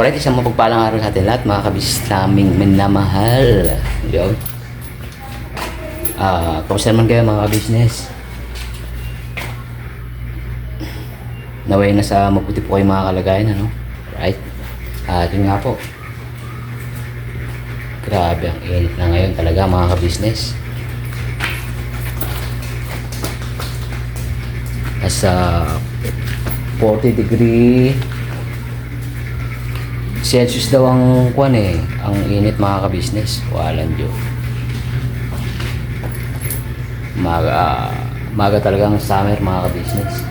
Alright, isang mapagpalang araw sa atin lahat, mga kabis naming minamahal. Yun. Kamusta naman kayo mga business? Naway na sa mabuti po kayo mga kalagayan, ano? Right? Yun nga po. Grabe, ang init na ngayon talaga mga ka-business. Nasa 40 degree Celsius daw ang kwan eh. Ang init mga ka-business. Walang Diyos. Maga talagang summer mga ka-business.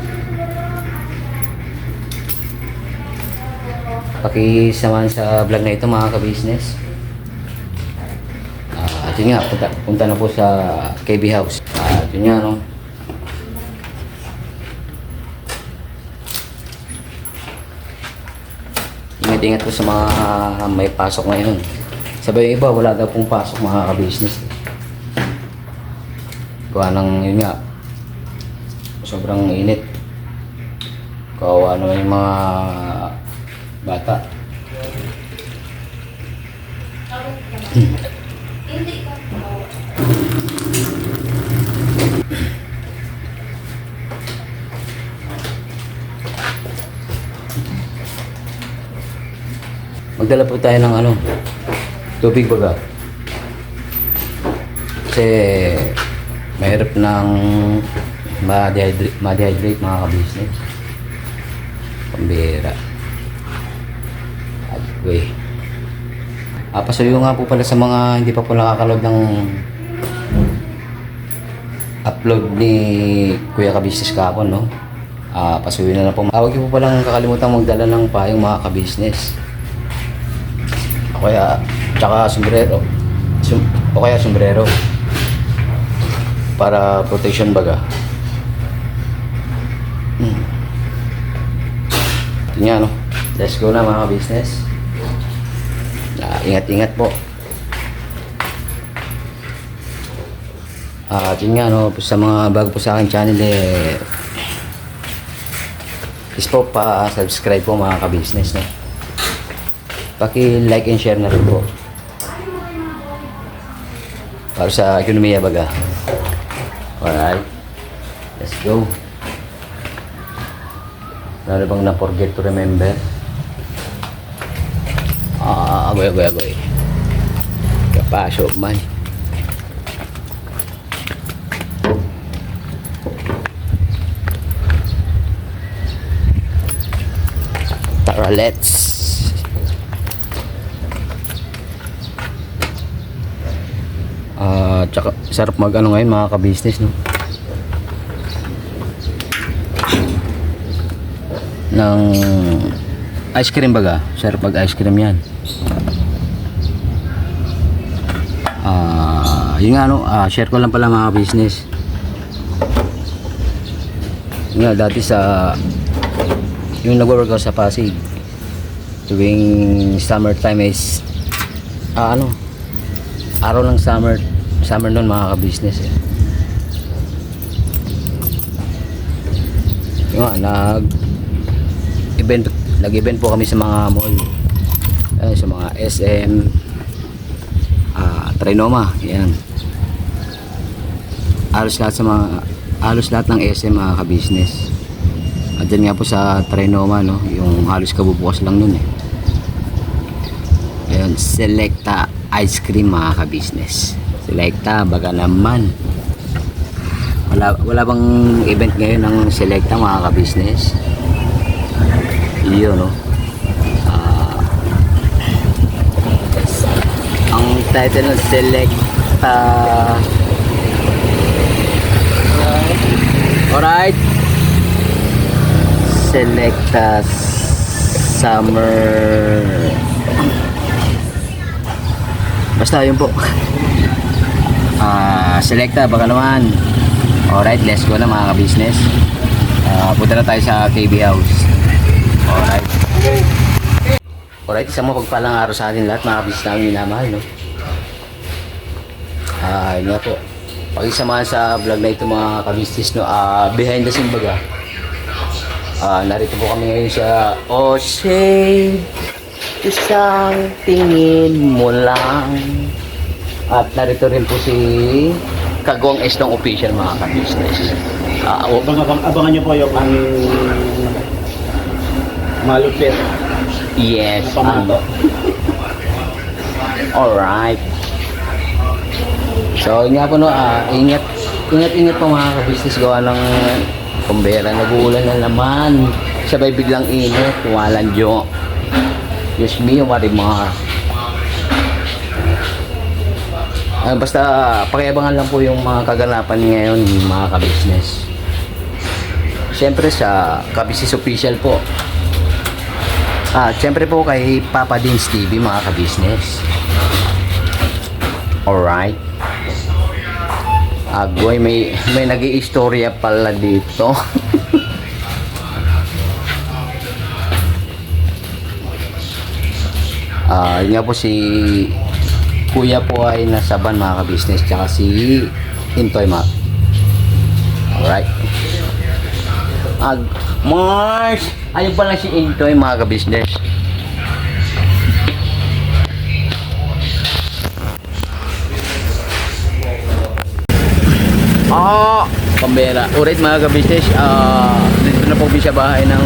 Pakisamahan sa vlog na ito mga ka-business. At yun nga, punta na po sa KB House. Yun nga, no? Ingat-ingat po sa mga may pasok ngayon. Sabi yung iba, wala daw pong pasok mga ka-business. Gawa ng, yun nga, sobrang init. Kawawa naman yung mga bata. Magdala po tayo ng ano, tubig baga. Kasi mahirap ng ma-dehydrate mga ka-business. Pambira. Agway. Pasuyo nga po pala sa mga hindi pa po nakakaload ng upload ni Kuya Ka-Business kahapon, no? Pasuyo na po. Huwag niyo po palang kakalimutan magdala ng payong mga ka-business. O kaya, tsaka sombrero. O kaya sombrero. Para protection baga. Ito nga, no? Let's go na mga business. Ingat-ingat po. Ito nga, no? Sa mga bago po sa aking channel, please po pa-subscribe po mga ka-business, no? Paki-like and share na rin po. Para sa ekonomiya baga. Alright. Let's go. Ano bang na-forget to remember? Agoy. Kapasok man. Tara, let's. Tsaka sarap mag ano ngayon mga ka-business, no? Ng ice cream baga. Sarap mag ice cream yan. Yun nga, no? Share ko lang pala mga business. Yun nga, dati sa yung nag-work ako sa Pasig tuwing summertime is araw ng summer noon mga ka-business eh. Yung nga, nag-event po kami sa mga mall, sa mga SM, Trinoma, yan. Halos lahat ng SM mga ka-business. At dyan nga po sa Trinoma, no, yung halos kabubukas lang nun eh. Ayun, Selecta ice cream mga ka-business. Selecta, baga naman. Wala bang event ngayon ng Selecta mga ka-business? Iyon, no? Ang title ng Selecta. Alright. Selecta Summer. Basta yun po. Selecta, baka naman. Alright, let's go na mga ka-business. Punta na tayo sa KB House. Alright. Alright, isang mapagpalang araw sa atin lahat mga ka-business namin minamahal, no? Yun nga po. Pakisamahan sa vlog na ito mga ka-business, no? Behind the scene baga. Narito po kami ngayon sa Oshay Isang tingin mo lang. At narito rin po si Kagong Estong Official, mga ka-business. Abangan niyo po yung aming malupit Yes. na pamato. Alright. So, yun nga po no, ingat po mga ka-business, gawa ng kumbera, nag-uulan na naman. Sabay biglang init, walang Diyo. Diyos mio, marimar. Basta pakiabangan lang po yung mga kaganapan ngayon, mga ka-business. Siyempre sa ka-business official po. Siyempre po kay Papa Dins TV, mga ka-business. Alright. Agoy, may nag-i-istorya pala dito. Yun nga po si Kuya po ay nasa van, mga ka-business, tsaka si Intoy, mga. Alright. Mars! Ayun pala si Intoy, mga ka-business. Pambera. Alright, mga ka-business, dito na po sa bahay ng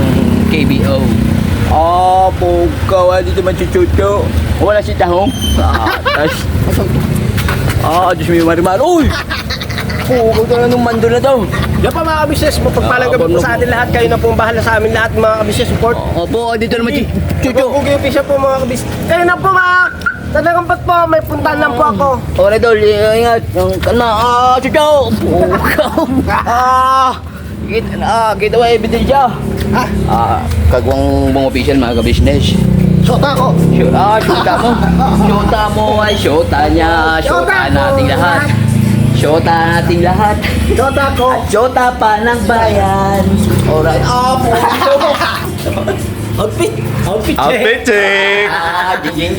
KBO. Bukaw, dito man si Chucho. Wala si Tahong. Diyos mo yung marimar. Uy! Bukaw ka na nung mando na daw. Yan pa mga kabisnes, mapagpalang gabi po sa atin lahat. Kayo na pong bahala sa amin lahat, mga kabisnes support. Opo, dito naman si Chucho. Kugi siya po mga kabisnes. Kayo na po mga talagang pat po, may puntahan lang po ako. Alright, Dol, ingat. Kalma. Chucho! Bukaw! Kita ba ebidensya? Kagwang mong official, mga ka-business. Shota ko. Shota mo. Shota mo ay shota niya. Shota nating lahat. Shota nating lahat. Shota ko. At shota pa ng bayan. Alright. Outfit check. Jing.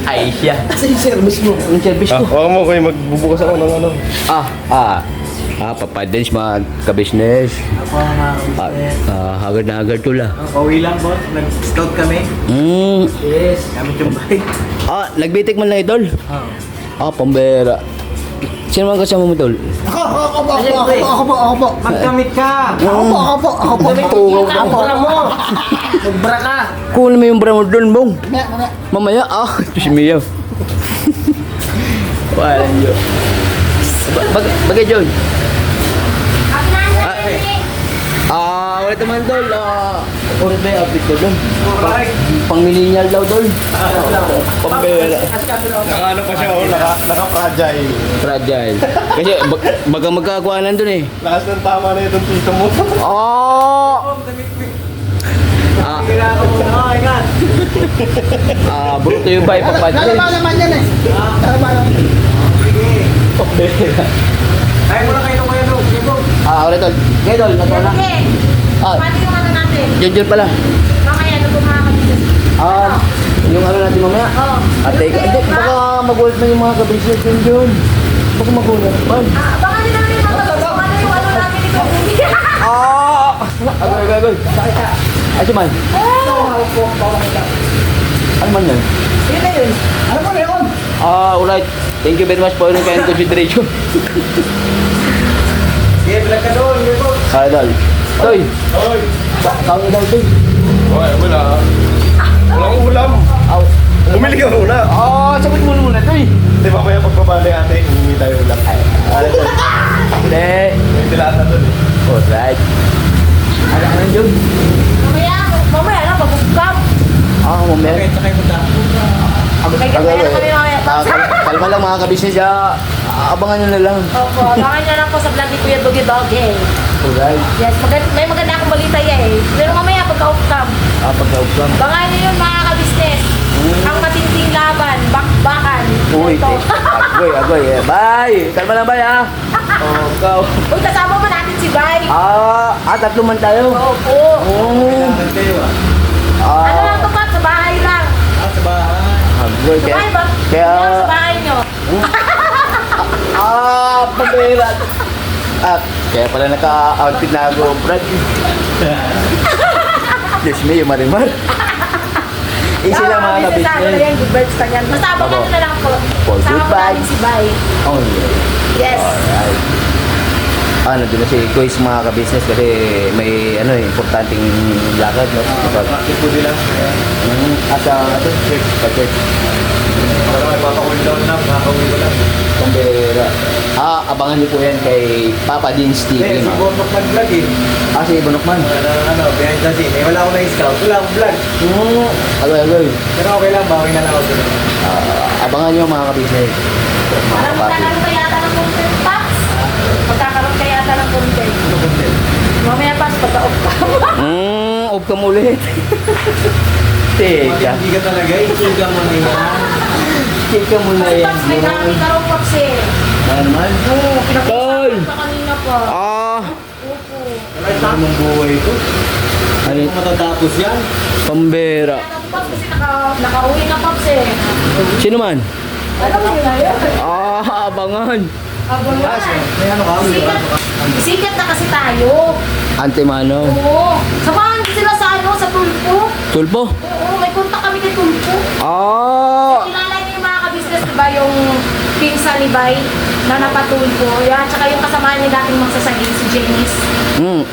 Ay siya. Kasi yung service mo. Ang service ko. Huwag mo kayo magbubukas ako ng ano. Papa Dins, mga ka-business. Hagad na hagad tula. Pauwi lang boss, nag-scout kami. Yes, gamit yung bike. Nagbitik man lang, idol. Pambera. Sino man kasama mo, tol? Ako po. Magkamit ka. Ako po. Magbra mo. Magbra ka. Kunin mo yung bra mo doon, bong. Mamaya, Diyos miyo. Walang Diyos. Bagay, John. Wala naman, Dol. Ulit ba yung outfit ko, Dol? Pang millennial daw, Dol. Pambera. Naka-ano pa siya, naka-fragile. Fragile. Kasi baga magkakakuanan dun eh. Lakas ng tama na itong tito mo. Bruto yung ba ipapadrin. Naman yan eh. Pambera. Kaya mo lang kayo ng kayo, Ulit, Dol. Ngayon, Dol, natuwa. Pati yung ano natin. Diyan pala. Mamaya, ano po mga kabisnes? Yung ano natin mamaya. Oo. Teka, hindi, baka magulat na yung mga ka-business yun, John. Baka magulat naman. Baka din namin matagal kung ano yung ano namin ni Kabumi. Agoy. Ay, man. Ano man yan? Yun na yun. Ano po yun? Alright. Thank you very much for your kind consideration. Sige, vlog ka doon. Dol. Toy. Oy. Kaon daw, Toy. Wala. Walang ulam. Bumili ka muna. Sagot mo muna, Toy. Di ba kaya pagpabali ate, humingi tayo ulam. Hindi. Hindi lahat na doon. Alright. Ano ka John? Mamaya na, pagkukam. Mamaya. Sakay mo ta. Kaya na kami mamaya. Kalma lang mga ka-business. Abangan nyo na lang. Opo, abangan nyo lang po sa vlog ni Kuya Dugi Doge. Alright. Yes, may maganda akong balita eh. Pero mamaya pagka-ukam. Pagka-uplam. Abangan nyo yun mga kabisnes. Ang matinding laban, bakbakan. Uy, Ito. agoy. Bye. Kalma lang, bye, Ikaw. Uy, kasama pa natin si Bay. Tatlo man tayo. Opo. Kailangan kayo Ano lang to pa? Sa bahay lang. Sa bahay. Agoy. Sa bahay ba? Kaya... Sa bahay nyo. Pambira. Kaya pala naka-outfit na ako, Brad. Diyos me, yung marimar. Easy lang mga ka-business. Yan, good vibes na yan. Basta abangan nyo na lang po. For Sama good po namin vibes. si Bay. Oh, yeah. Yes. Alright. Nandun na si Kuis mga ka-business kasi may importanteng lakad, no? Practice po nila. Sa church. Para may papakawin daw na, makakawin ko lang. Kumbera. Abangan niyo po yan kay Papa Dean's TV. Eh, si Bonok nag-vlog eh. Si Bonokman. Behind the scene. Eh, wala akong na-scout. Wala akong vlog. Agoy. Pero okay lang, bawi na lang ako doon. Abangan niyo mga ka-business. Mga Alam mo, kapapi. magkakaroon ka yata ng content, Paps? Magkakaroon ka yata ng content. Mamaya, Paps, pagka-off ka. Off ka mo ulit. Teka. Hindi ka talaga, isugang mo na yan. Teka mo na yan. Paps, may grabe ka raw, Paps eh. Ano naman? Oo, Tol! pinag-usapan ka kanina pa. Opo. Wala sa mong buhay ko. Ano? Kung matatapos yan. Pambera. Kaya ako, Paps, kasi nakauwi na, Paps eh. Sino man? Alam mo yun na yun. Abangan. Abangan. May ano ka? Sikat na kasi tayo. Antemano. Oo. Samahan sila sa Tulpo. Tulpo? Oo, may kontak kami kay Tulpo. Kilala niyo yung mga ka-business, di ba? Yung pinsa ni Bay na napatulpo. Yan, tsaka yung kasama niya dating magsasaging si Janice.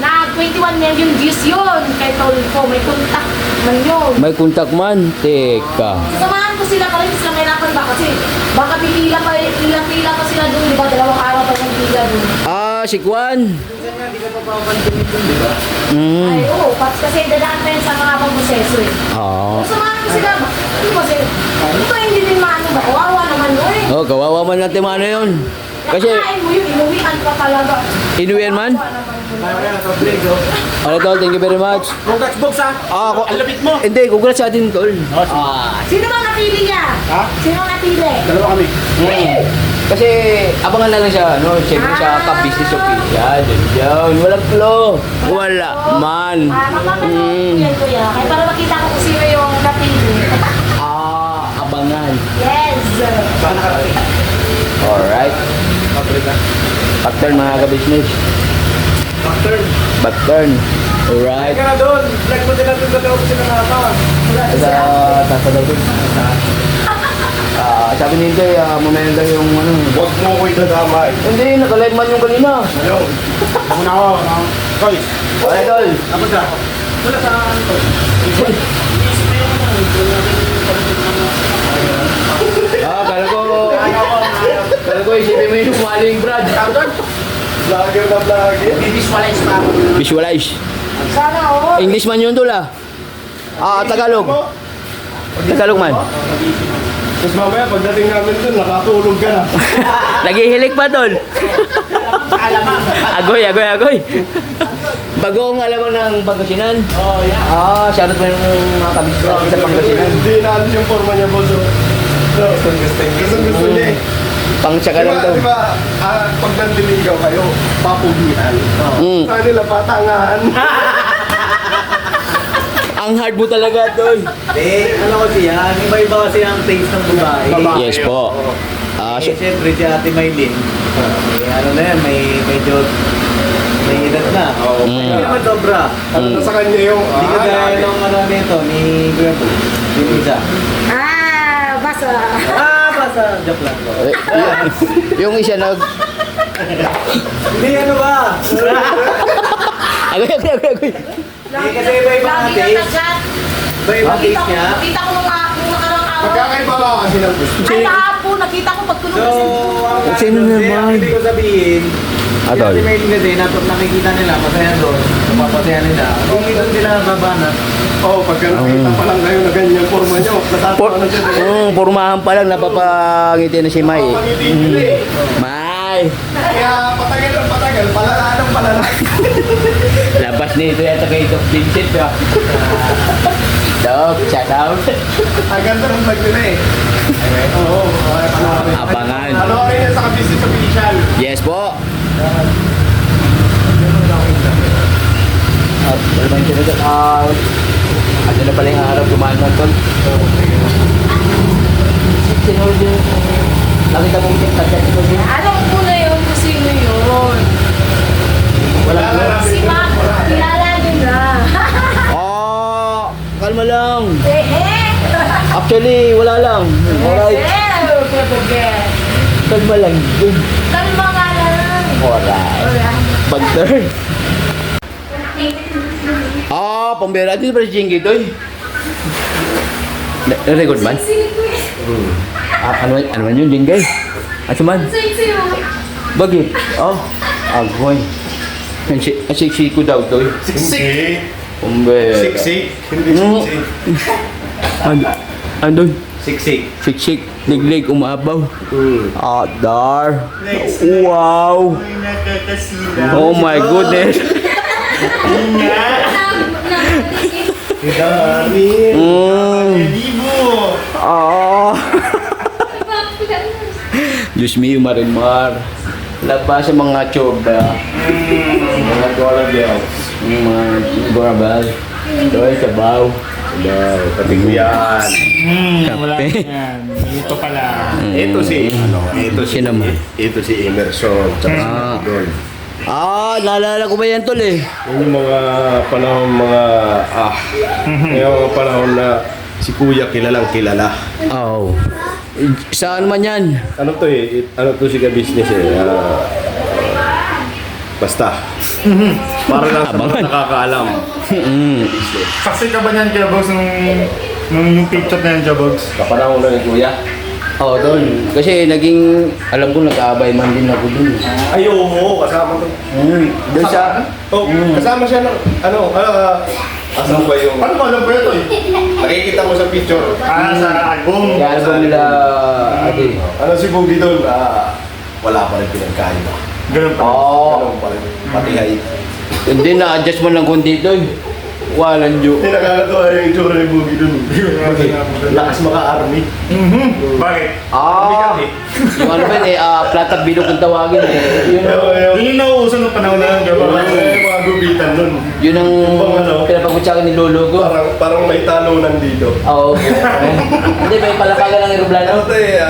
Na 21 million views yun kay Tulpo. May kontak man yun. May kontak man. Teka. Samahan ko sila pa rin, sila mahirapan ba? Kasi baka pila pa sila dun, di ba? 2 araw pa yung pila dun. Si Kwan. Hindi ka pa papantunin dun, di ba? Ay, oo, Paps, kasi dadaan pa yun sa mga pang-proseso eh. Oo. Samahan ko sila, ano kasi, ito hindi din maano ba? Kawawa naman yun eh. Kawawa man ng Antemano yun. Kasi, Nakain mo yun, inuwian ka talaga. inuwian man? Kawawa naman yun. Kaya na, break, oh. Ano tol, thank you very much. Congrats, Box, ha? Ang lapit mo. Hindi, congrats sa atin tol. Sino ba napili niya? Ha? Sino napili? Dalawa kami. Kasi abangan na lang siya, siyempre sa Cup Business Official. Yun, walang flow. Wala man. Mapapanood ko yan, kuya. Kaya para makita ko kung sino yung napili. Abangan. Yes. Baka nakarating. Alright. Mabalik na. Back-turn mga ka-business. Back-turn. Back-turn. Alright. Ka na doon. Vlog mo din natin sa loob sila na ama. Tatadaw ko. Sabi ni Inday, mamaya daw yung Huwag mo ko itadamay. Hindi, naka-live man yung kanina. Hello. Ako na ako. Guys. Alright, tol. Tapos na. Wala sa ano to. Kala ko isipin mo yung maling Brad. Vlogger na vlogger. Visualize pa. Visualize. Sana all. English man yun tol Tagalog. Tagalog man. Tapos mamaya pagdating namin dun, nakatulog ka na. Naghihilik pa tol. Agoy. Bagong alam ng Pangasinan. Oh, yeah. Shoutout mo yung mga kabisnes sa Pangasinan. Hindi na alis yung forma niya, boss. Gusto niya eh. Pang-tsaka lang daw. Di ba, pag nandiligaw kayo, papugian. Sa nila, patangahan. Ang hard mo talaga tol. Ano kasi yan, iba-iba kasi ang taste ng babae. Yes po. Siyempre si Ate Maylin, ano na yan, may edad na. Hindi naman sobra. Ano na sa kanya yung... Hindi ka gaya ng ano nito, ni Kuya Po, yung isa. Basta. Basta, joke lang. Yung isa Hindi, ano ba? Agoy. Hindi kasi iba-iba ang Lagi taste. ka chat. Iba-iba ang taste niya. Nakita ko nung nakarang araw. Magkakaiba ba kasi ng gusto? Ay, kahapon, nakita ko pagtulog So, kasi. ang Sino naman? Ang ibig ko sabihin, Ah, si tol. Ate Maylin kasi nakikita nila, masaya doon, napapasaya nila. Kung doon sila babanat, Oo, pagka nakita pa lang kayo na ganyan forma nyo, natatawa na siya. Pormahan pa lang napapangiti na si Mai. Pangiti nyo eh. Mai. Kaya patagal, palala. Labas nito yata kay Doc Vincent. Doc, shout out. Ang ganda ng vlog nila eh. Oo, panoorin. Abangan. Panoorin niya sa Business Official. Yes po. At naman siya na out. At na pala yung araw kumain ng tol. Sinod yung nakita mo yung tagkat ko din. Alam ko na yun kung sino yun. Wala na namin. Si Mac, kilala din na. kalma lang. Eh. Actually, wala lang. Alright, Forget. kalma lang. Kalma nga lang. Alright. Pag-turn. Pambera. Dito pa si Jingy to eh. Na-record man? Ano man yun, Jingy? At man? Bagit? Agoy. Ang siksi ko daw to eh. Siksik. Pambera. Siksik. Hindi siksik. Andun? Siksik. Siksik. Liglig, umabaw. Dar. Wow. Oh my goodness. Dami. Libo. Diyos mio, Marimar. Labas sa mga tsoba. Mga dollar bills. Mga gorabal. Doy, sabaw. Daw, patigyan. Kape. Ito pala. Ito si Sino mo? ito si Emerson. Tsaka si Don. Naalala ko ba yan, tol eh? Yung mga panahon yung mga panahon na si Kuya kilalang kilala. Saan man yan? Ano to eh? Ano to si ka-business eh? Basta. Para lang sa mga Abangan. nakakaalam. Saksi ka ba niyan, Jabogs, nung yung picture na yan, Jabogs? Kapanahon na ni Kuya. Tol. Kasi naging, alam ko, nag-aabay man din ako dun. Ay, oo, kasama to. Doon sa... Kasama siya ng, asan ba yung... Paano mo alam ko ito eh? Nakikita mo sa picture. Sa album. Kaya alam nila, ate. Ano si Bugdy doon? Wala pa rin pinagkaiba. Ganun pa. Ganun pa rin. Pati height. Hindi na-adjust mo lang kundi doon. Walang joke. Hindi nakakatawa yung itsura ni Bugdy doon. Lakas maka-army. Bakit? Yung ano ba yun eh, flat up bilog ang tawagin eh. Yun, Yun yung nauuso ng panahon na yan, Jabogs. Yung mga gubitan doon. yun ang pinapagkutsakan ni Lolo ko. Parang may talunan dito. Oo. Hindi, may palapagan ng aeroplano. Ano to eh,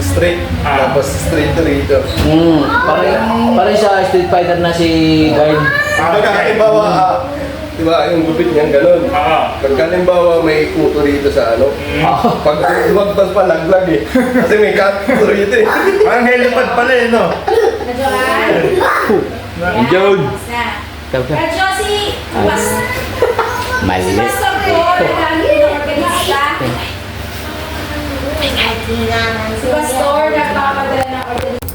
straight. Tapos straight to rito. Parang sa Street Fighter na si Guard. Pagkalimbawa, di ba, yung gupit niyan ganun. Pagkalimbawa, may kuto rito sa ano. Pag lumagpas pa, laglag eh. Kasi may kuto rito eh. Parang helipad pala eh, no? Jod! Radyo si Mali. Pastor ko, nag-organista. Si Pastor, nagpapadala ng organista.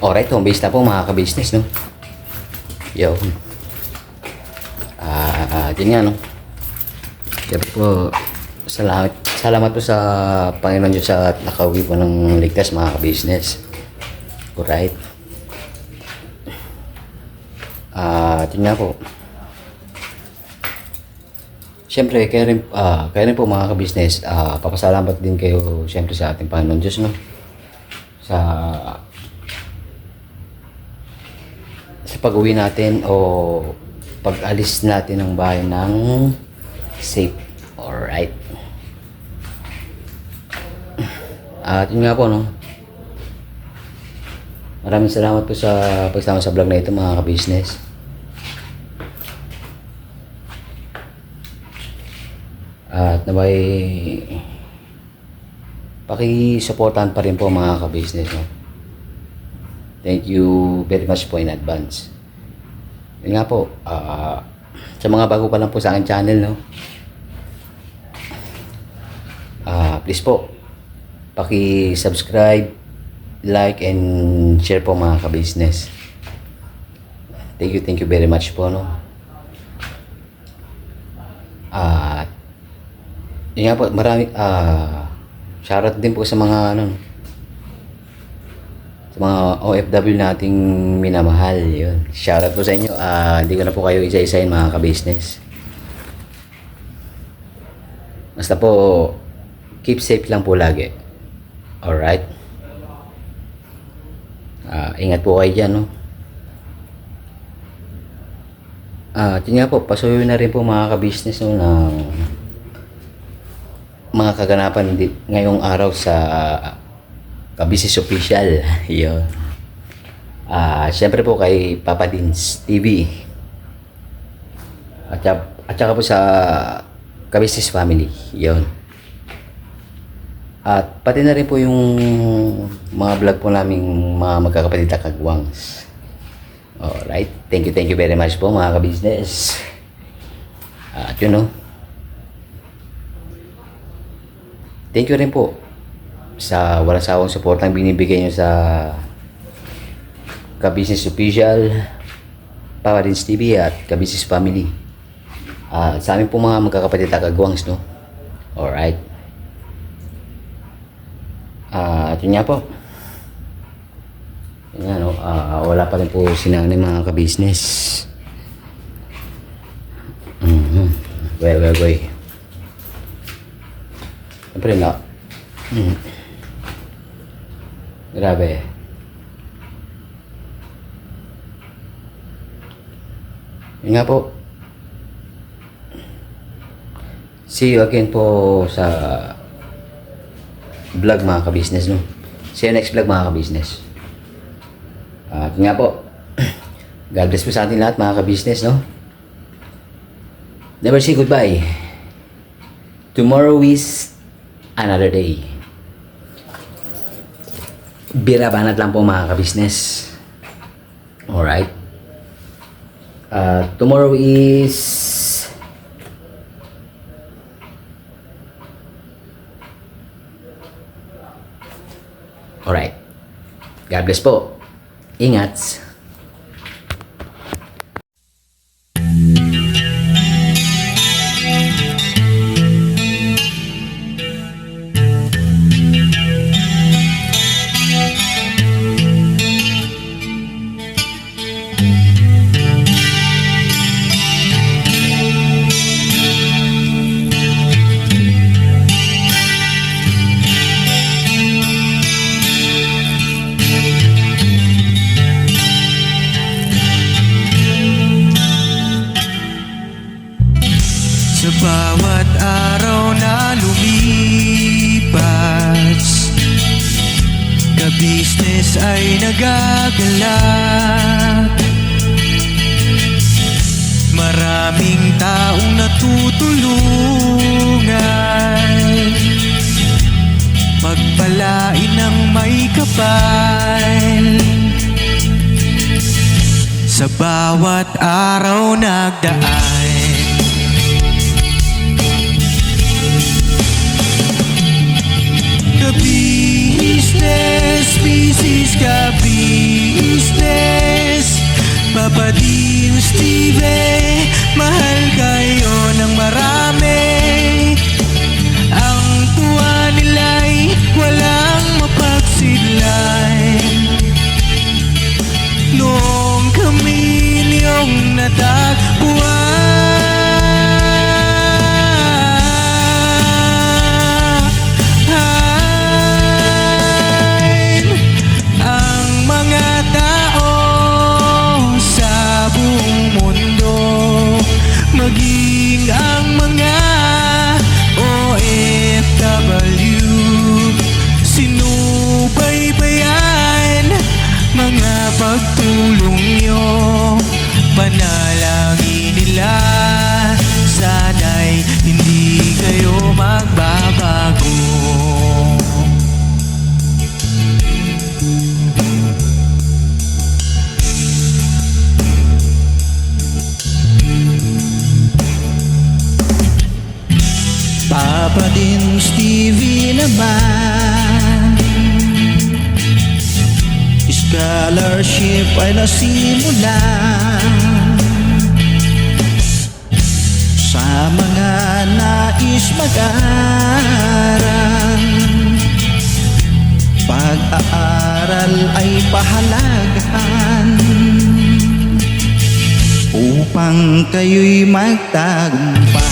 Alright, home base na po mga ka-business, no? Yo. Yun nga, no? Siyempre po, salamat po sa Panginoon Diyos sa nakauwi po ng ligtas mga ka-business. Alright. Yun nga po. Siyempre, kaya rin po mga ka-business, papasalamat din kayo siyempre sa ating Panginoon Diyos, no? Sa pag-uwi natin o pag-alis natin ng bahay ng safe. Alright. At yun nga po, no? Maraming salamat po sa pagsama sa vlog na ito mga ka-business. At nabay paki-supportan pa rin po mga ka-business, no? Thank you very much po in advance. Yun nga po, sa mga bago pa lang po sa aking channel, no? Please po, paki-subscribe, like, and share po mga ka-business. Thank you very much po, no? Yun nga po, marami, shoutout din po sa mga, mga OFW nating minamahal. Yun. Shoutout po sa inyo. Hindi ko na po kayo isa-isahin mga ka-business. Basta po, keep safe lang po lagi. Alright? Ingat po kayo dyan, no? Yun nga po, pasuyo na rin po mga ka-business, no, ng mga kaganapan ngayong araw sa Ka-Business Official. Yun. Siyempre po kay Papa Dins TV. At saka po sa Kabisnes Family. Yun. At pati na rin po yung mga vlog po naming mga magkakapatid na kagwangs. Alright. Thank you very much po mga kabisnes. At yun no. Thank you rin po sa walang sawang support ang binibigay nyo sa Kabisnes Official, Papa Dins TV at Kabisnes Family. Sa amin po mga magkakapatid na kagwangs no. Alright. At yun nga po. Yun nga no. Wala pa rin po sinanay mga kabisnes. Wait. Siyempre na. Grabe. Yun nga po. See you again po sa vlog mga kabisnes no. See you next vlog mga kabisnes. At nga po. God bless po sa ating lahat mga kabisnes no. Never say goodbye. Tomorrow is another day. Birabanat lang po mga kabisnes. Alright. Tomorrow is alright. God bless po. Ingat. Sa bawat araw na lumipas, kabisnes ay nagagalak. Maraming taong natutulungan, pagpalain ng may kapal. Sa bawat araw nagdaan, Kabisnes, Mrs. Kabisnes, Papa Dins TV, mahal kayo ng marami. Ang tuwa nila'y walang mapagsidlay. Noong kami niyong natagpuan, maging ang mga OFW, sinubaybayan mga pagtulong nyo, panalangin nila, sana'y hindi kayo magbabago. Papa Dins TV naman, scholarship ay nasimulan sa mga nais mag-aral. Pag-aaral ay pahalagahan upang kayo'y magtagumpay.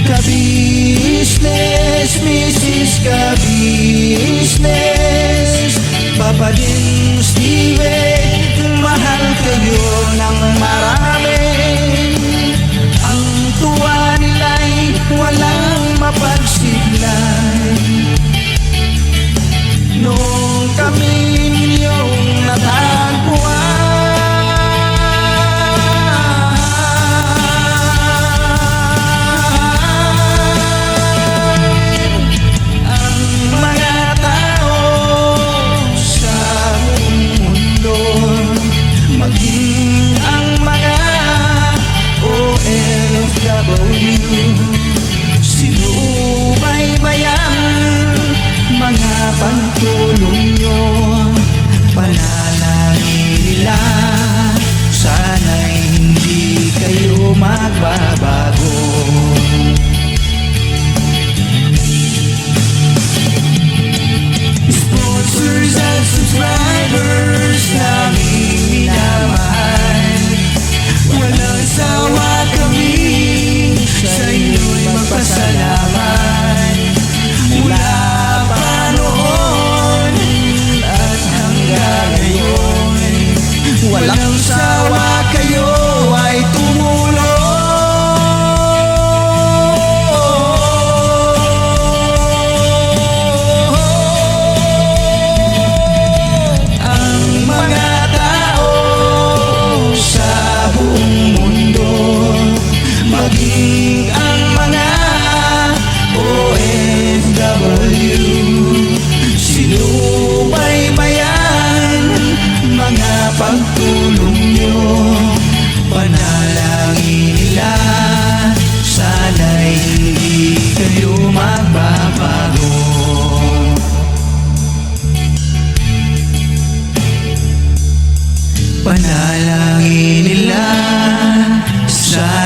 Kabisnes, Mrs. Kabisnes, Papa Dins TV, mahal kayo ng marami. Ang tuwa nila'y walang mapagsiglay. magbabago. Sponsors at subscribers naming minamahal, walang sawa kami sa inyo'y magpasalamat. Mula pa noon at hanggang ngayon, walang sawa kayo ay tumulong. Ang mga tao sa buong mundo, maging ang mga OFW, sinubaybayan mga pagtulong nyo, panalangin nila, sana'y hindi kayo magbabago. Panalangin nila, sana'y